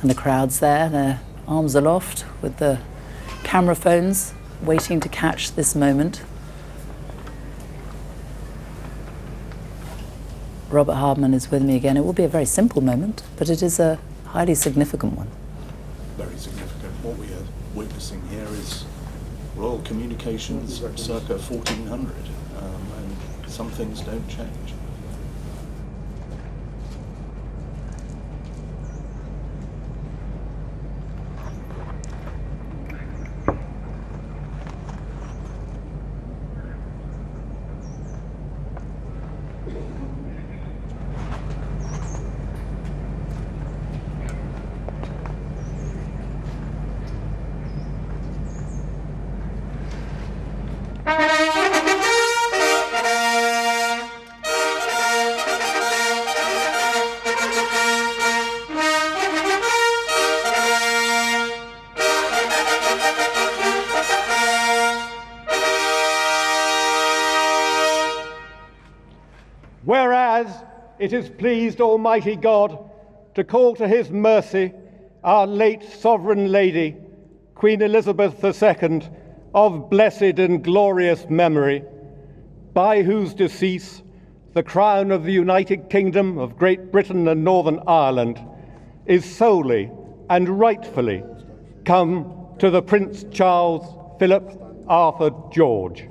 And the crowd's there, their arms aloft with the camera phones, waiting to catch this moment. Robert Hardman is with me again. It will be a very simple moment, but it is a highly significant one. Very significant. What we are witnessing here is royal communications circa 1400, and some things don't change. Whereas it has pleased Almighty God to call to his mercy our late Sovereign Lady, Queen Elizabeth II, of blessed and glorious memory, by whose decease the crown of the United Kingdom of Great Britain and Northern Ireland is solely and rightfully come to the Prince Charles Philip Arthur George.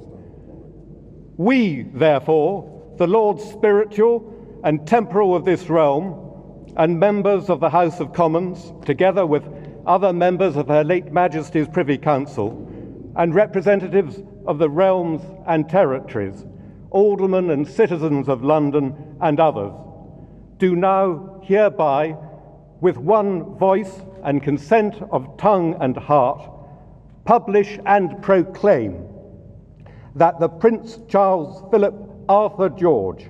We, therefore, the Lords Spiritual and Temporal of this realm, and members of the House of Commons, together with other members of Her late Majesty's Privy Council, and representatives of the realms and territories, aldermen and citizens of London and others, do now hereby, with one voice and consent of tongue and heart, publish and proclaim that the Prince Charles Philip Arthur George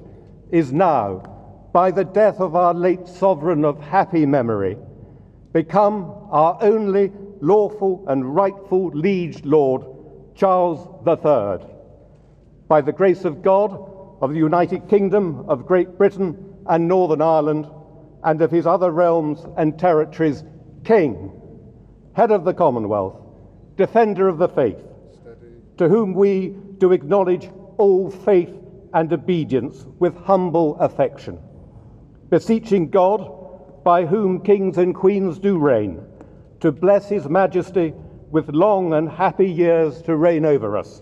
is now, by the death of our late sovereign of happy memory, become our only lawful and rightful liege lord, Charles III. By the grace of God, of the United Kingdom of Great Britain and Northern Ireland, and of his other realms and territories, King, head of the Commonwealth, defender of the faith, to whom we do acknowledge all faith and obedience with humble affection, beseeching God, by whom kings and queens do reign, to bless his majesty with long and happy years to reign over us.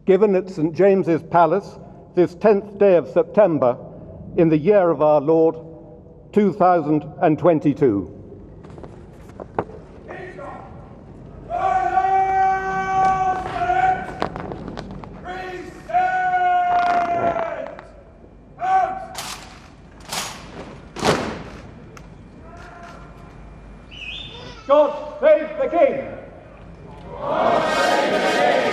Given at St. James's Palace this 10th day of September in the year of our Lord, 2022. God save the King! God save the King!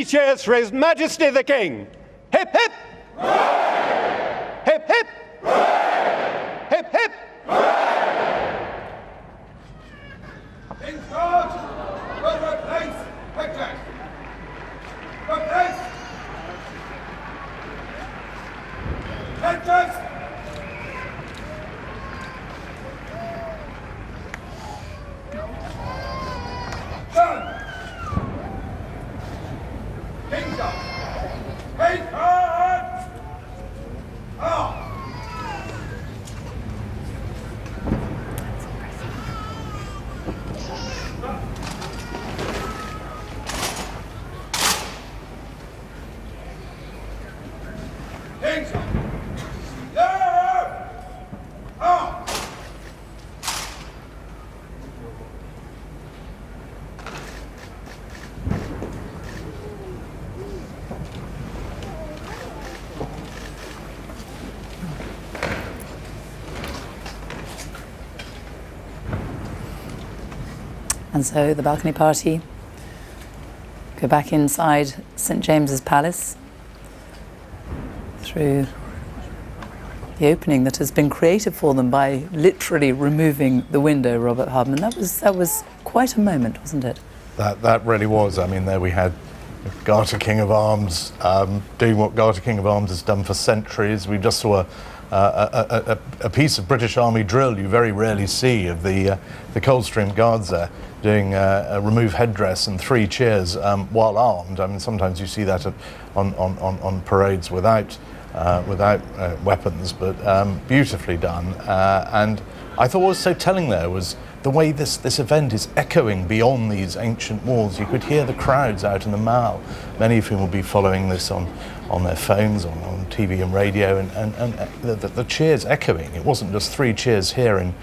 cheers for His Majesty the King. Hip, hip! Hooray! Hip, hip! Hooray! Hip, hip! Hooray! King's Guard, go to place, picture. Go place. Pictures. Done. King's Guard. King's Guard. Out. King's Guard. There. Out. And so the balcony party go back inside St James's Palace through the opening that has been created for them by literally removing the window, Robert Hardman. That was quite a moment, wasn't it? That really was. I mean, there we had Garter King of Arms doing what Garter King of Arms has done for centuries. We just saw a piece of British Army drill you very rarely see of the Coldstream Guards there doing a remove headdress and 3 cheers while armed. I mean, sometimes you see that on parades without weapons, but beautifully done. And I thought what was so telling there was the way this event is echoing beyond these ancient walls. You could hear the crowds out in the Mall, many of whom will be following this on their phones, on TV and radio, and the cheers echoing. It wasn't just 3 cheers here in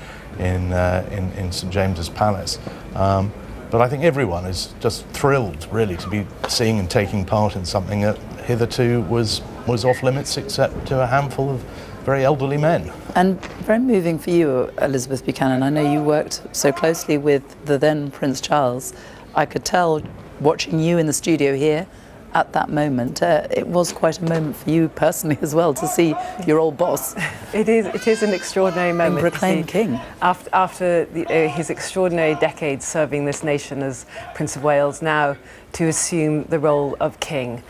St James's Palace. But I think everyone is just thrilled, really, to be seeing and taking part in something that hitherto was off limits, except to a handful of very elderly men. And very moving for you, Elizabeth Buchanan. I know you worked so closely with the then Prince Charles. I could tell, watching you in the studio here at that moment, it was quite a moment for you personally as well, to see your old boss. It is an extraordinary moment. Proclaimed king. After his extraordinary decades serving this nation as Prince of Wales, now to assume the role of king.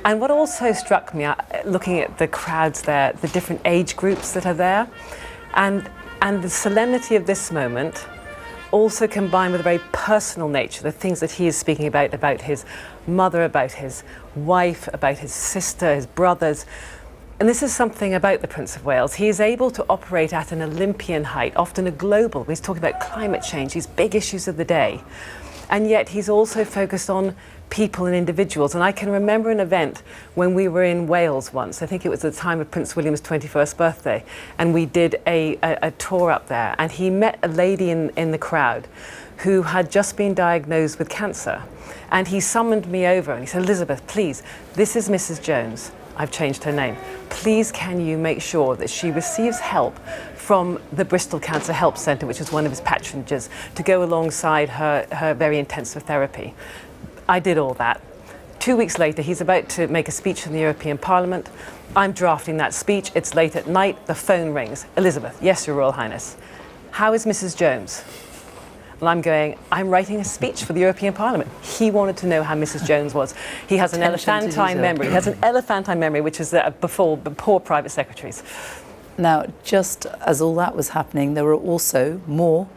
And what also struck me, looking at the crowds there, the different age groups that are there, and the solemnity of this moment, also combined with a very personal nature, the things that he is speaking about his mother, about his wife, about his sister, his brothers. And this is something about the Prince of Wales. He is able to operate at an Olympian height, often a global. He's talking about climate change, these big issues of the day. And yet he's also focused on people and individuals. And I can remember an event when we were in Wales once. I think it was the time of Prince William's 21st birthday. And we did a tour up there. And he met a lady in the crowd who had just been diagnosed with cancer. And he summoned me over and he said, "Elizabeth, please, this is Mrs. Jones. I've changed her name. Please can you make sure that she receives help from the Bristol Cancer Help Centre, which is one of his patronages, to go alongside her very intensive therapy." I did all that. 2 weeks later, he's about to make a speech in the European Parliament. I'm drafting that speech. It's late at night. The phone rings. "Elizabeth, yes, Your Royal Highness. How is Mrs. Jones?" And I'm going, I'm writing a speech for the European Parliament. He wanted to know how Mrs. Jones was. He has an elephantine memory. He has an elephantine memory, which is before poor private secretaries. Now, just as all that was happening, there were also more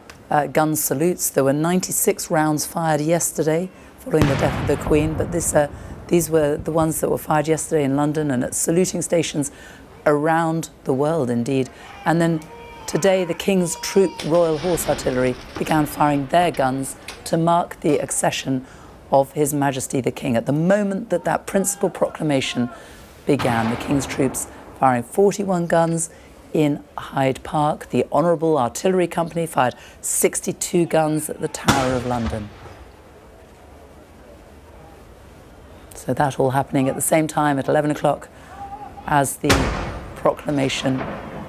gun salutes. There were 96 rounds fired yesterday following the death of the Queen, but these were the ones that were fired yesterday in London and at saluting stations around the world, indeed. And then today, the King's Troop Royal Horse Artillery began firing their guns to mark the accession of His Majesty the King. At the moment that that principal proclamation began, the King's troops firing 41 guns in Hyde Park. The Honourable Artillery Company fired 62 guns at the Tower of London. So that all happening at the same time at 11 o'clock as the proclamation,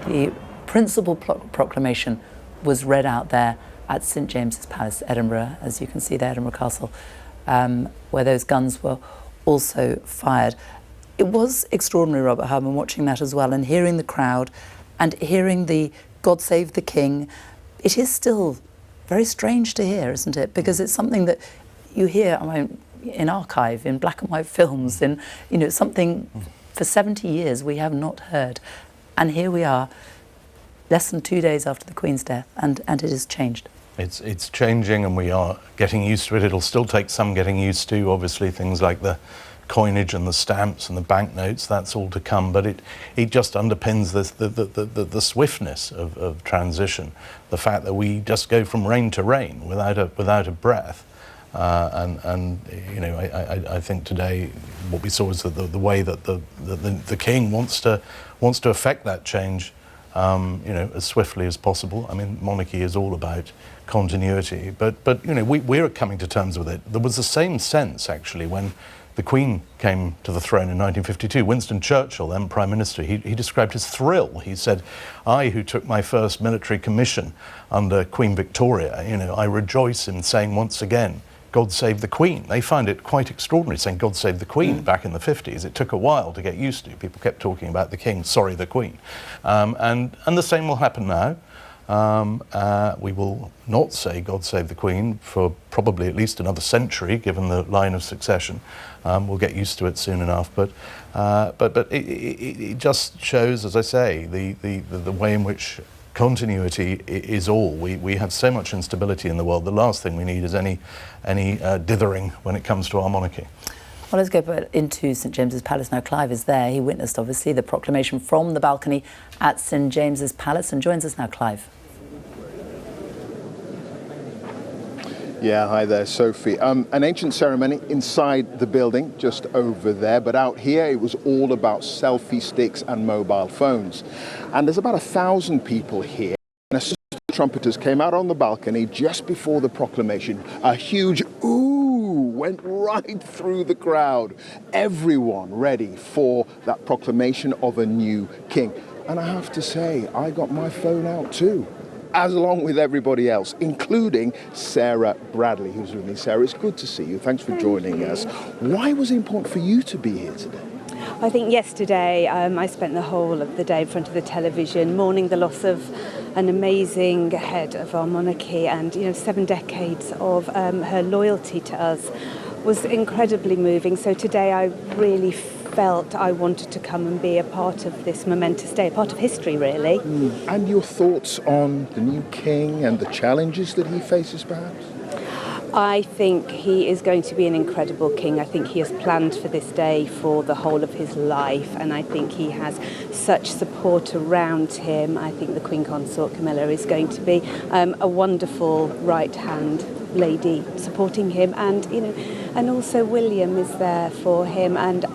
the principal proclamation was read out there at St James's Palace, Edinburgh, as you can see there, Edinburgh Castle, where those guns were also fired. It was extraordinary, Robert Hardman, watching that as well, and hearing the crowd and hearing the God Save the King. It is still very strange to hear, isn't it? Because it's something that you hear, I mean, in archive, in black and white films, in, you know, something for 70 years we have not heard. And here we are, less than 2 days after the Queen's death, and it has changed. It's changing, and we are getting used to it. It'll still take some getting used to, obviously, things like the coinage and the stamps and the banknotes, that's all to come, but it just underpins the swiftness of transition, the fact that we just go from reign to reign without a breath. And you know, I think today what we saw is the way that the king wants to affect that change, you know, as swiftly as possible. I mean, monarchy is all about continuity, but you know, we're coming to terms with it. There was the same sense actually when the Queen came to the throne in 1952. Winston Churchill, then Prime Minister, he described his thrill. He said, "I, who took my first military commission under Queen Victoria, you know, I rejoice in saying once again, God save the Queen." They found it quite extraordinary saying God save the Queen back in the 50s. It took a while to get used to. People kept talking about the King, sorry, the Queen. And the same will happen now. We will not say God save the Queen for probably at least another century, given the line of succession. We'll get used to it soon enough. But it just shows, as I say, the way in which continuity is all. We have so much instability in the world. The last thing we need is any dithering when it comes to our monarchy. Well, let's go into St James's Palace now. Clive is there. He witnessed, obviously, the proclamation from the balcony at St James's Palace and joins us now. Clive. Yeah, hi there, Sophie. An ancient ceremony inside the building, just over there, but out here it was all about selfie sticks and mobile phones. And there's about 1,000 people here. And as the trumpeters came out on the balcony just before the proclamation, a huge ooh went right through the crowd. Everyone ready for that proclamation of a new king. And I have to say, I got my phone out too, as along with everybody else, including Sarah Bradley, who's with me. Sarah, it's good to see you. Thanks for joining us. Why was it important for you to be here today? I think yesterday I spent the whole of the day in front of the television mourning the loss of an amazing head of our monarchy, and 7 decades of her loyalty to us was incredibly moving. So today I really felt I wanted to come and be a part of this momentous day, a part of history, really. And your thoughts on the new king and the challenges that he faces, perhaps? I think he is going to be an incredible king. I think he has planned for this day for the whole of his life, and I think he has such support around him. I think the Queen Consort Camilla is going to be a wonderful right-hand lady supporting him, and also William is there for him, and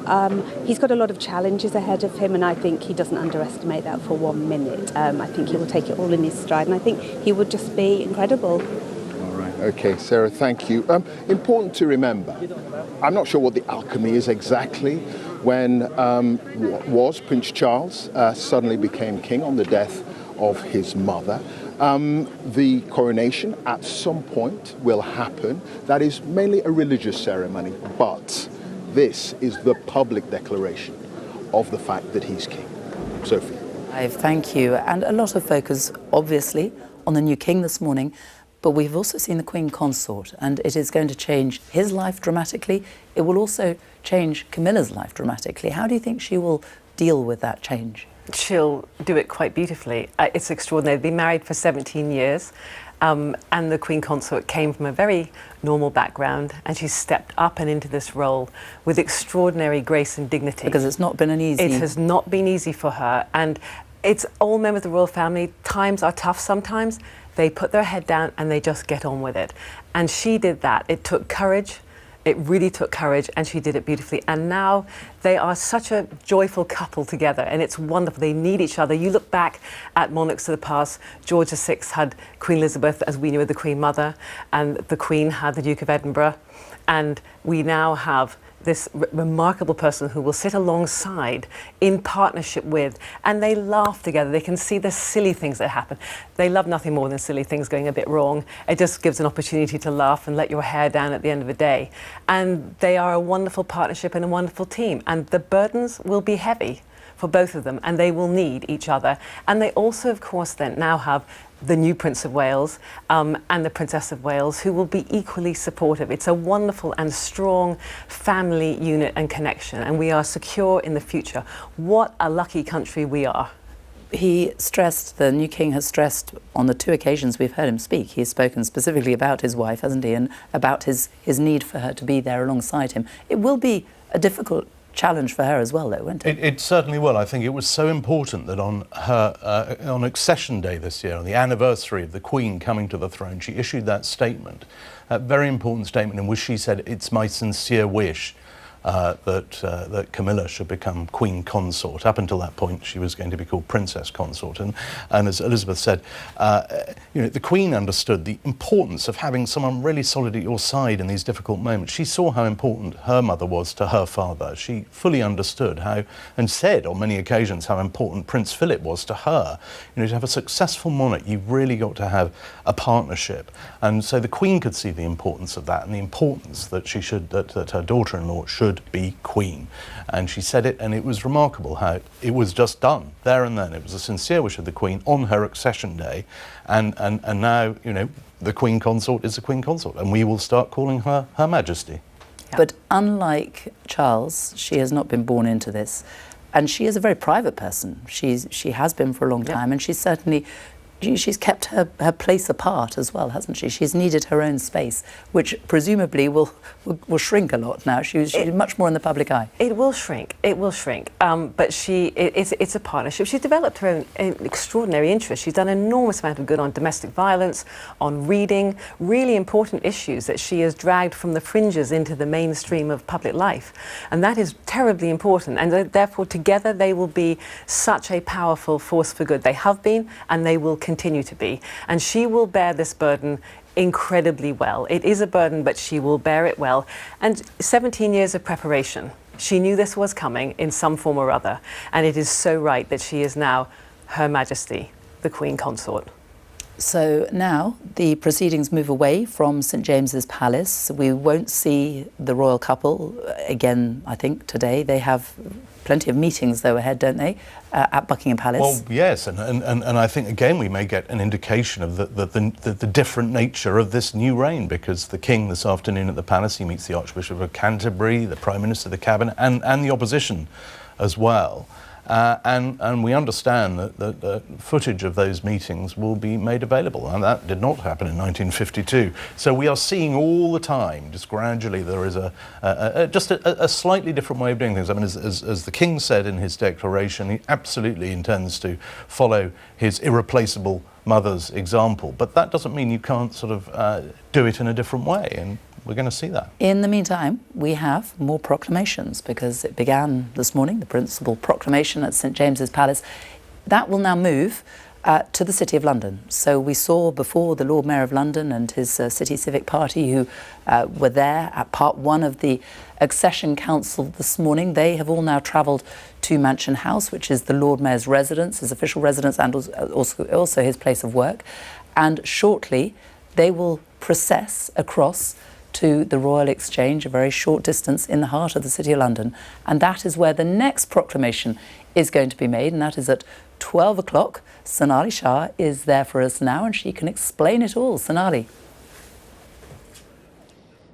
he's got a lot of challenges ahead of him, and I think he doesn't underestimate that for 1 minute. I think he will take it all in his stride, and I think he would just be incredible. Okay, Sarah, thank you. Important to remember, I'm not sure what the alchemy is exactly, when Prince Charles suddenly became king on the death of his mother. The coronation at some point will happen. That is mainly a religious ceremony, but this is the public declaration of the fact that he's king. Sophie. Thank you. And a lot of focus, obviously, on the new king this morning. But we've also seen the Queen Consort, and it is going to change his life dramatically. It will also change Camilla's life dramatically. How do you think she will deal with that change? She'll do it quite beautifully. It's extraordinary. They've been married for 17 years, and the Queen Consort came from a very normal background, and she's stepped up and into this role with extraordinary grace and dignity. Because it's not been an easy... It has not been easy for her, and it's all members of the royal family. Times are tough sometimes. They put their head down and they just get on with it. And she did that. It took courage. It really took courage, and she did it beautifully. And now they are such a joyful couple together, and it's wonderful. They need each other. You look back at monarchs of the past. George VI had Queen Elizabeth, as we knew, the Queen Mother, and the Queen had the Duke of Edinburgh. And we now have this remarkable person who will sit alongside in partnership with, and they laugh together. They can see the silly things that happen. They love nothing more than silly things going a bit wrong. It just gives an opportunity to laugh and let your hair down at the end of the day. And they are a wonderful partnership and a wonderful team. And the burdens will be heavy for both of them, and they will need each other. And they also, of course, then now have the new Prince of Wales and the Princess of Wales, who will be equally supportive. It's a wonderful and strong family unit and connection, and we are secure in the future. What a lucky country we are. He stressed, the new king has stressed on the 2 occasions we've heard him speak, he has spoken specifically about his wife, hasn't he, and about his need for her to be there alongside him. It will be a difficult challenge for her as well, though, won't it? It certainly will. I think it was so important that on her on Accession Day this year, on the anniversary of the Queen coming to the throne, she issued that statement, a very important statement in which she said, "It's my sincere wish that Camilla should become Queen Consort." Up until that point, she was going to be called Princess Consort. And as Elizabeth said, the Queen understood the importance of having someone really solid at your side in these difficult moments. She saw how important her mother was to her father. She fully understood how, and said on many occasions, how important Prince Philip was to her. To have a successful monarch, you've really got to have a partnership. And so the Queen could see the importance of that, and the importance that that her daughter-in-law should be Queen. And she said it, and it was remarkable how it was just done there and then. It was a sincere wish of the Queen on her accession day, and now the Queen Consort is the Queen Consort, and we will start calling her Her Majesty. Yeah. But unlike Charles, she has not been born into this, and she is a very private person. She has been for a long time, and she's kept her place apart as well, hasn't she? She's needed her own space, which presumably will shrink a lot now. She's much more in the public eye. It will shrink. But it's a partnership. She's developed her own extraordinary interest. She's done an enormous amount of good on domestic violence, on reading, really important issues that she has dragged from the fringes into the mainstream of public life. And that is terribly important. And therefore, together, they will be such a powerful force for good. They have been, and they will continue to be. And she will bear this burden incredibly well. It is a burden, but she will bear it well. And 17 years of preparation. She knew this was coming in some form or other. And it is so right that she is now Her Majesty, the Queen Consort. So now the proceedings move away from St James's Palace. We won't see the royal couple again, I think, today. They have plenty of meetings, though, ahead, don't they, at Buckingham Palace? Well, yes, and I think, again, we may get an indication of the different nature of this new reign, because the King this afternoon at the Palace, he meets the Archbishop of Canterbury, the Prime Minister, the Cabinet, and the opposition as well. And we understand that the footage of those meetings will be made available, and that did not happen in 1952. So we are seeing all the time, just gradually, there is a slightly different way of doing things. I mean, as the King said in his declaration, he absolutely intends to follow his irreplaceable mother's example, but that doesn't mean you can't sort of do it in a different way. And we're going to see that. In the meantime, we have more proclamations, because it began this morning, the principal proclamation at St James's Palace. That will now move to the City of London. So we saw before the Lord Mayor of London and his City Civic Party, who were there at part 1 of the Accession Council this morning. They have all now travelled to Mansion House, which is the Lord Mayor's residence, his official residence, and also his place of work. And shortly, they will process across to the Royal Exchange, a very short distance in the heart of the City of London. And that is where the next proclamation is going to be made, and that is at 12 o'clock. Sonali Shah is there for us now, and she can explain it all. Sonali.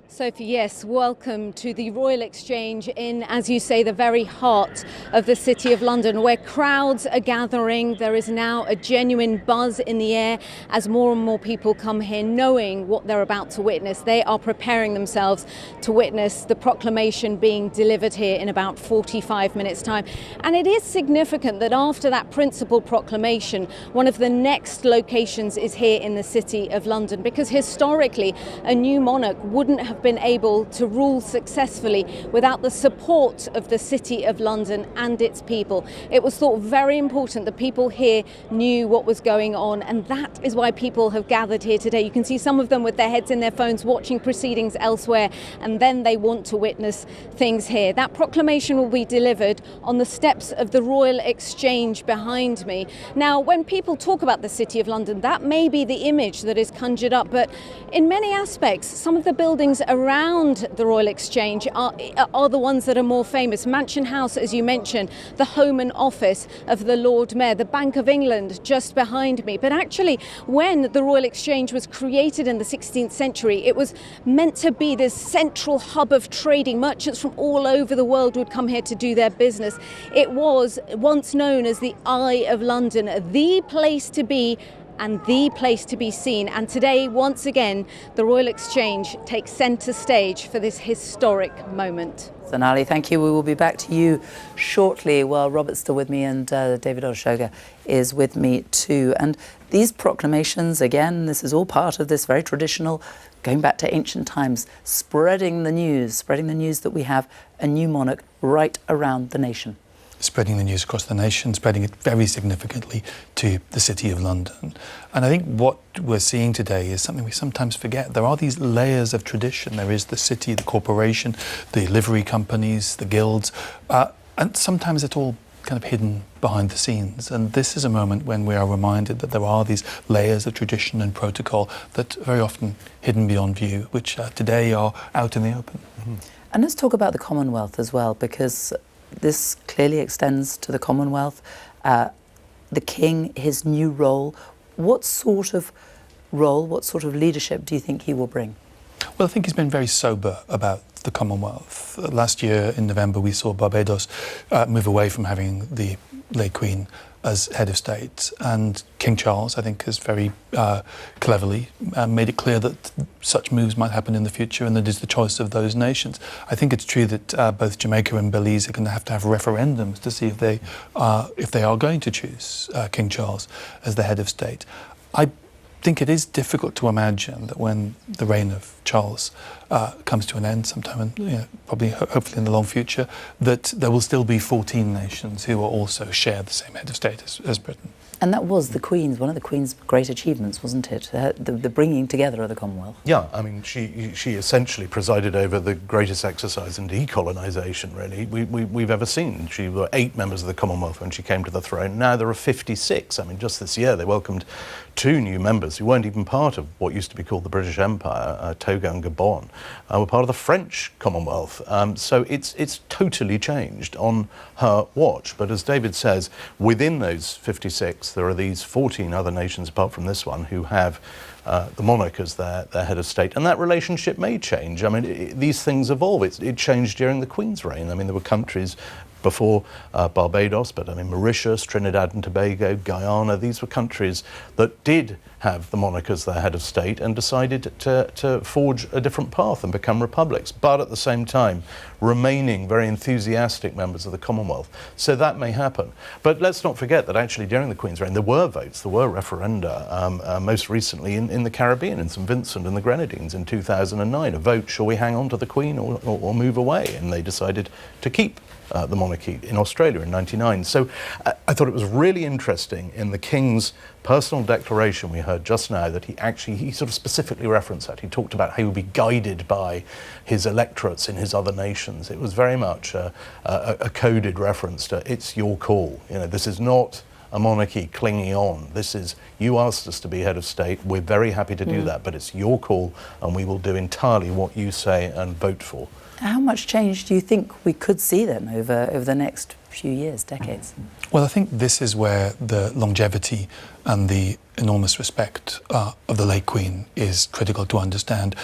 Sophie, yes, welcome to the Royal Exchange in, as you say, the very heart of the City of London, where crowds are gathering. There is now a genuine buzz in the air as more and more people come here knowing what they're about to witness. They are preparing themselves to witness the proclamation being delivered here in about 45 minutes' time. And it is significant that after that principal proclamation, one of the next locations is here in the City of London, because historically a new monarch wouldn't have been been able to rule successfully without the support of the City of London and its people. It was thought very important that people here knew what was going on, and that is why people have gathered here today. You can see some of them with their heads in their phones watching proceedings elsewhere, and then they want to witness things here. That proclamation will be delivered on the steps of the Royal Exchange behind me. Now, when people talk about the City of London, that may be the image that is conjured up, but in many aspects, some of the buildings around the Royal Exchange are the ones that are more famous. Mansion House, as you mentioned, the home and office of the Lord Mayor, the Bank of England just behind me. But actually, when the Royal Exchange was created in the 16th century, it was meant to be this central hub of trading. Merchants from all over the world would come here to do their business. It was once known as the Eye of London, the place to be and the place to be seen. And today, once again, the Royal Exchange takes centre stage for this historic moment. Sonali, thank you. We will be back to you shortly while Robert's still with me and David Orshoga is with me too. And these proclamations, again, this is all part of this very traditional, going back to ancient times, spreading the news that we have a new monarch right around the nation. Spreading the news across the nation, spreading it very significantly to the City of London. And I think what we're seeing today is something we sometimes forget. There are these layers of tradition. There is the city, the corporation, the livery companies, the guilds, and sometimes it's all kind of hidden behind the scenes. And this is a moment when we are reminded that there are these layers of tradition and protocol that are very often hidden beyond view, which today are out in the open. Mm-hmm. And let's talk about the Commonwealth as well, because this clearly extends to the Commonwealth. The King, his new role, what sort of role, what sort of leadership do you think he will bring? Well, I think he's been very sober about the Commonwealth. Last year in November we saw Barbados move away from having the late Queen as head of state, and King Charles, I think, has very cleverly made it clear that such moves might happen in the future, and that is the choice of those nations. I think it's true that both Jamaica and Belize are going to have referendums to see if they are going to choose King Charles as the head of state. I think it is difficult to imagine that when the reign of Charles comes to an end sometime, probably hopefully in the long future, that there will still be 14 nations who will also share the same head of state as Britain. And that was the Queen's, one of the Queen's great achievements, wasn't it? The bringing together of the Commonwealth. Yeah, I mean, she essentially presided over the greatest exercise in decolonisation, really, we've ever seen. She were 8 members of the Commonwealth when she came to the throne. Now there are 56. I mean, just this year they welcomed 2 new members who weren't even part of what used to be called the British Empire, Togo and Gabon, were part of the French Commonwealth. So it's totally changed on her watch. But as David says, within those 56, there are these 14 other nations, apart from this one, who have the monarch as their head of state. And that relationship may change. I mean, these things evolve. It changed during the Queen's reign. I mean, there were countries before Barbados, but I mean Mauritius, Trinidad and Tobago, Guyana, these were countries that did have the monarch as their head of state and decided to forge a different path and become republics, but at the same time remaining very enthusiastic members of the Commonwealth. So that may happen. But let's not forget that actually during the Queen's reign there were votes, there were referenda, most recently in the Caribbean, in St Vincent and the Grenadines in 2009, a vote, shall we hang on to the Queen or move away? And they decided to keep the monarchy in Australia in '99. So I thought it was really interesting in the King's personal declaration we heard just now that he sort of specifically referenced that. He talked about how he would be guided by his electorates in his other nations. It was very much a coded reference to it's your call. You know, this is not a monarchy clinging on. This is, you asked us to be head of state, we're very happy to do that, but it's your call and we will do entirely what you say and vote for. How much change do you think we could see then over the next few years, decades? Well, I think this is where the longevity and the enormous respect of the late Queen is critical to understand.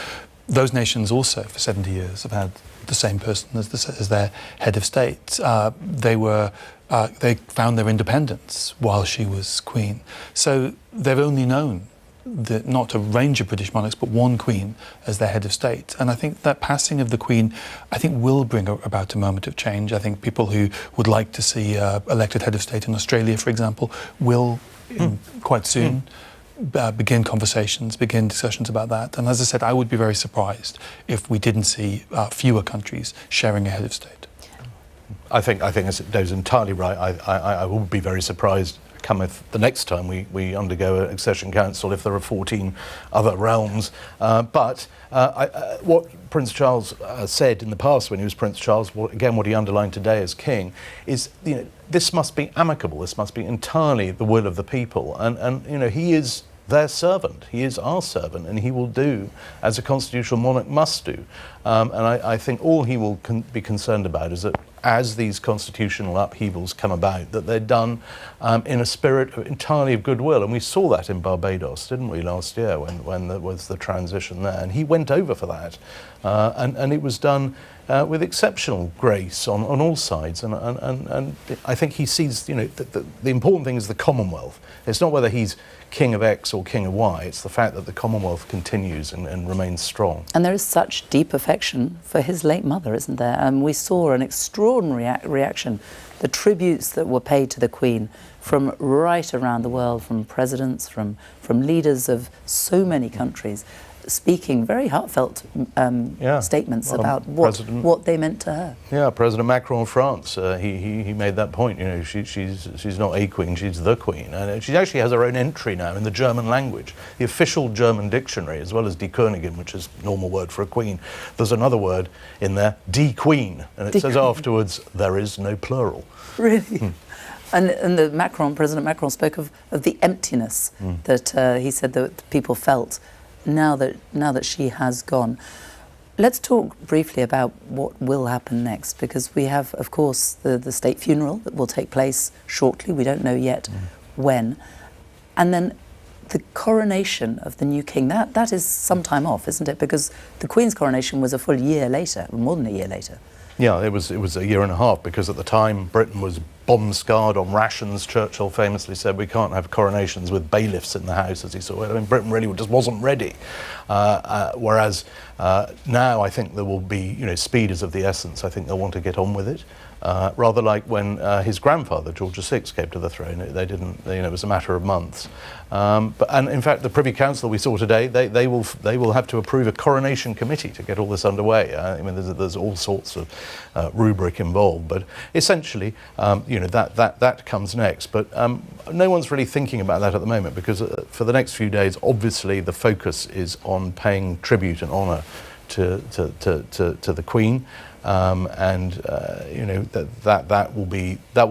Those nations also, for 70 years, have had the same person as their head of state. They found their independence while she was Queen. So they've only known not a range of British monarchs, but one Queen as their head of state. And I think that passing of the Queen, I think, will bring about a moment of change. I think people who would like to see elected head of state in Australia, for example, will quite soon begin conversations, begin discussions about that. And as I said, I would be very surprised if we didn't see fewer countries sharing a head of state. I think Dave's entirely right. I would be very surprised cometh the next time we undergo an accession council if there are 14 other realms. But what Prince Charles said in the past when he was Prince Charles, what he underlined today as king, is this must be amicable. This must be entirely the will of the people. And he is their servant. He is our servant, and he will do as a constitutional monarch must do. And I think all he will be concerned about is that as these constitutional upheavals come about, that they're done in a spirit entirely of goodwill. And we saw that in Barbados, didn't we, last year when there was the transition there. And he went over for that. And it was done with exceptional grace on all sides. And I think he sees, the important thing is the Commonwealth. It's not whether he's king of X or king of Y, it's the fact that the Commonwealth continues and remains strong. And there is such deep affection for his late mother, isn't there? And we saw an extraordinary reaction, the tributes that were paid to the Queen from right around the world, from presidents, from leaders of so many countries, speaking very heartfelt statements about what they meant to her. Yeah, President Macron of France, he made that point. She's not a queen, she's the queen, and she actually has her own entry now in the German language, the official German dictionary, as well as die Königin, which is a normal word for a queen. There's another word in there, die Queen, and it says afterwards there is no plural. Really. And President Macron spoke of the emptiness that he said that people felt now that she has gone. Let's talk briefly about what will happen next, because we have, of course, the state funeral that will take place shortly. We don't know yet when. And then the coronation of the new king, that is some time off, isn't it? Because the Queen's coronation was a full year later, more than a year later. Yeah, it was a year and a half, because at the time Britain was bomb-scarred on rations. Churchill famously said we can't have coronations with bailiffs in the house, as he saw it. I mean, Britain really just wasn't ready. Whereas now I think there will be, speed is of the essence. I think they'll want to get on with it. Rather like when his grandfather, George VI, came to the throne. They didn't, it was a matter of months. And in fact, the Privy Council we saw today, they will have to approve a coronation committee to get all this underway. I mean, there's all sorts of rubric involved, but essentially, that comes next. But no one's really thinking about that at the moment, because for the next few days, obviously, the focus is on paying tribute and honour to the Queen. That will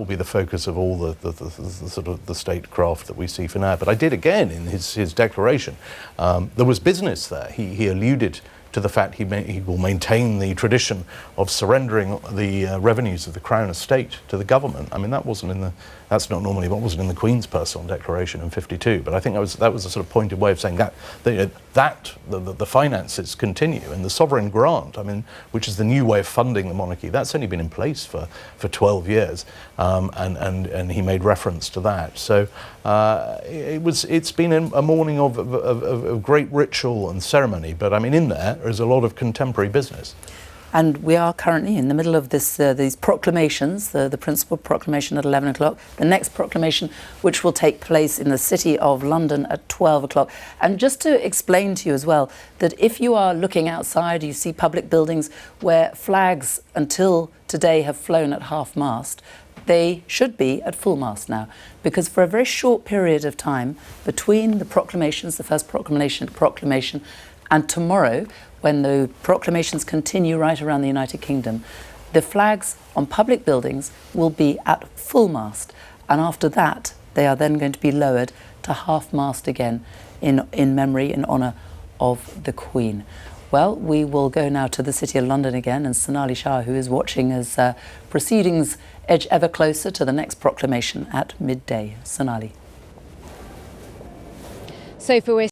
be the focus of all the sort of the statecraft that we see for now. But I did again in his declaration. There was business there. He alluded to the fact he will maintain the tradition of surrendering the revenues of the Crown estate to the government. I mean, that's not normally what wasn't in the Queen's personal declaration in '52. But I think that was a sort of pointed way of saying that the finances continue, and the sovereign grant, I mean, which is the new way of funding the monarchy, that's only been in place for 12 years, and he made reference to that. So it's been a morning of great ritual and ceremony. But I mean, in there is a lot of contemporary business. And we are currently in the middle of these proclamations, the principal proclamation at 11 o'clock, the next proclamation, which will take place in the City of London at 12 o'clock. And just to explain to you as well, that if you are looking outside, you see public buildings where flags until today have flown at half-mast, they should be at full mast now, because for a very short period of time between the proclamations, the first proclamation, and tomorrow, when the proclamations continue right around the United Kingdom, the flags on public buildings will be at full mast. And after that, they are then going to be lowered to half-mast again in memory, in honour of the Queen. Well, we will go now to the City of London again, and Sonali Shah, who is watching as proceedings edge ever closer to the next proclamation at midday. Sonali. Sophie, we're